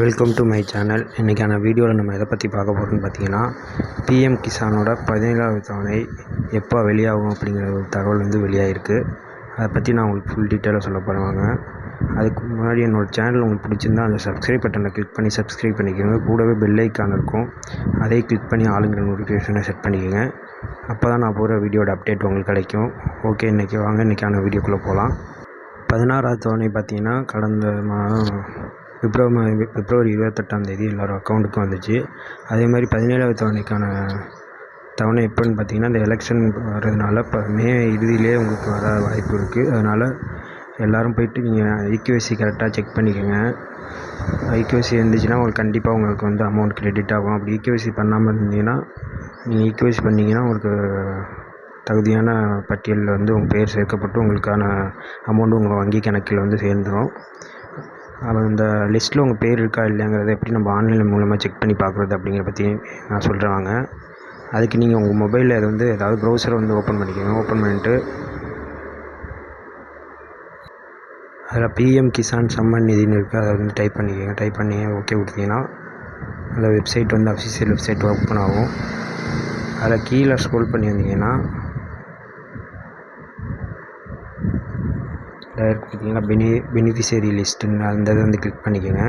Welcome to my channel. இன்றைக்கான வீடியோவில் நம்ம எதை பற்றி பார்க்க போகிறோம்னு பார்த்தீங்கன்னா, பிஎம் கிசானோட 17வது தவணை எப்போ வெளியாகும் அப்படிங்கிற ஒரு தகவல் வந்து வெளியாகிருக்கு. அதை பற்றி நான் உங்களுக்கு ஃபுல் டீட்டெயிலாக சொல்ல போகிறேன். அதுக்கு முன்னாடி என்னோடய சேனல் உங்களுக்கு பிடிச்சிருந்தால் அந்த சப்ஸ்கிரைப் பட்டனை கிளிக் பண்ணி சப்ஸ்கிரைப் பண்ணிக்கோங்க. கூடவே பெல் ஐக்கான் இருக்கும், அதையும் கிளிக் பண்ணி ஆளுங்கிற நோட்டிஃபிகேஷனை செட் பண்ணிக்கோங்க. அப்போ தான் நான் போகிற வீடியோட அப்டேட் உங்களுக்கு கிடைக்கும். ஓகே, இன்றைக்கான வீடியோக்குள்ளே போகலாம். 16வது தவணை பார்த்திங்கன்னா கடந்த மாதம் பிப்ரவரி 28 எல்லோரும் அக்கௌண்ட்டுக்கும் வந்துச்சு. அதே மாதிரி 17வது தவணைக்கான தவணை எப்போன்னு பார்த்தீங்கன்னா, இந்த எலெக்ஷன் வர்றதுனால இப்போ மே இறுதியிலே உங்களுக்கு வர வாய்ப்பு இருக்குது. அதனால் எல்லோரும் போய்ட்டு நீங்கள் ஈக்யூஎஸ்சி கரெக்டாக செக் பண்ணிக்கோங்க. ஈக்யூஎஸ்சி இருந்துச்சுன்னா உங்களுக்கு வந்து அமௌண்ட் கிரெடிட் ஆகும். அப்படி ஈக்யூஎஸ்சி பண்ணாமல் இருந்தீங்கன்னா, நீங்கள் ஈக்யூஎஸ்சி பண்ணிங்கன்னா உங்களுக்கு தகுதியான பட்டியலில் வந்து உங்கள் பேர் சேர்க்கப்பட்டு உங்களுக்கான அமௌண்ட்டு உங்கள் வங்கி கணக்கில் வந்து சேர்ந்துடும். அந்த லிஸ்ட்டில் உங்கள் பேர் இருக்கா இல்லைங்கிறத எப்படி நம்ம ஆன்லைன் மூலமாக செக் பண்ணி பார்க்குறது அப்படிங்கிற பற்றி நான் சொல்கிறேன் வாங்க. அதுக்கு நீங்கள் உங்கள் மொபைலில் அது வந்து ஏதாவது ப்ரௌசரை வந்து ஓப்பன் பண்ணிக்கோங்க. ஓப்பன் பண்ணிட்டு அதில் பிஎம் கிசான் சம்மன் நிதின்னு இருக்குது, அதை வந்து டைப் பண்ணிக்கோங்க. டைப் பண்ணி ஓகே கொடுத்தீங்கன்னா அந்த வெப்சைட் வந்து அஃபிஷியல் வெப்சைட் ஓப்பன் ஆகும். அதில் கீழே ஸ்க்ரோல் பண்ணி வந்தீங்கன்னா பார்த்தீங்கன்னா பெனிஃபிஷரி லிஸ்ட்டுன்னு அந்த இதை வந்து கிளிக் பண்ணிக்கோங்க.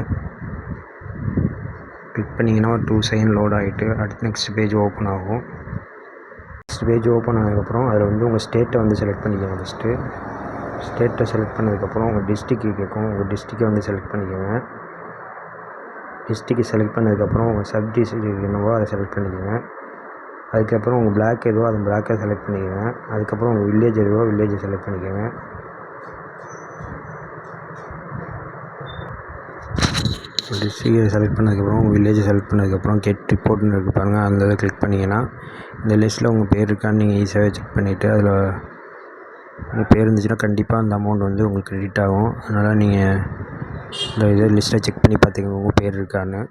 கிளிக் பண்ணிங்கன்னா ஒரு 2 செகண்ட் லோட் ஆகிட்டு அடுத்து நெக்ஸ்ட் பேஜ் ஓப்பன் ஆகும். நெக்ஸ்ட் பேஜ் ஓப்பன் ஆனதுக்கப்புறம் அதில் வந்து உங்கள் ஸ்டேட்டை வந்து செலக்ட் பண்ணிக்கோங்க. ஃபஸ்ட்டு ஸ்டேட்டை செலக்ட் பண்ணதுக்கப்புறம் உங்கள் டிஸ்ட்ரிக்ட் கேட்கும். உங்கள் டிஸ்ட்ரிக்டை வந்து செலக்ட் பண்ணிக்கோங்க. டிஸ்ட்ரிக்ட் செலக்ட் பண்ணதுக்கப்புறம் உங்கள் சப் டிஸ்ட்ரிக்ட் என்னவோ அதை செலக்ட் பண்ணிக்கோங்க. அதுக்கப்புறம் உங்கள் பிளாக் எதுவோ அந்த பிளாக்கை செலக்ட் பண்ணிக்கோங்க. அதுக்கப்புறம் உங்கள் வில்லேஜ் எதுவோ வில்லேஜை செலக்ட் பண்ணிக்கோங்க. டிஸ்ட்ரிக்டை செலக்ட் பண்ணதுக்கப்புறம் உங்கள் வில்லேஜை செலக்ட் பண்ணதுக்கப்புறம் கெட் ரிப்போர்ட்னு இருக்குது பாருங்கள், அந்த இதை கிளிக் பண்ணிங்கன்னா இந்த லிஸ்ட்டில் உங்கள் பேர் இருக்கான்னு நீங்கள் ஈஸியாகவே செக் பண்ணிவிட்டு அதில் உங்கள் பேர் இருந்துச்சுன்னா கண்டிப்பாக அந்த அமௌண்ட் வந்து உங்களுக்கு கிரெடிட் ஆகும். அதனால் நீங்கள் இந்த லிஸ்ட்டை செக் பண்ணி பார்த்துக்கோங்க உங்கள் பேர் இருக்கான்னு.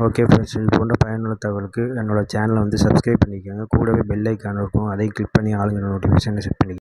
ஓகே ஃப்ரெண்ட்ஸ், இது போன்ற பயனுள்ள தகவலுக்கு என்னோடய சேனலை வந்து சப்ஸ்கிரைப் பண்ணிக்கோங்க. கூடவே பெல் ஐக்கான் இருக்கும், அதையும் கிளிக் பண்ணி ஆளுங்கிற நோட்டிஃபிகேஷனை செட் பண்ணிக்கோங்க.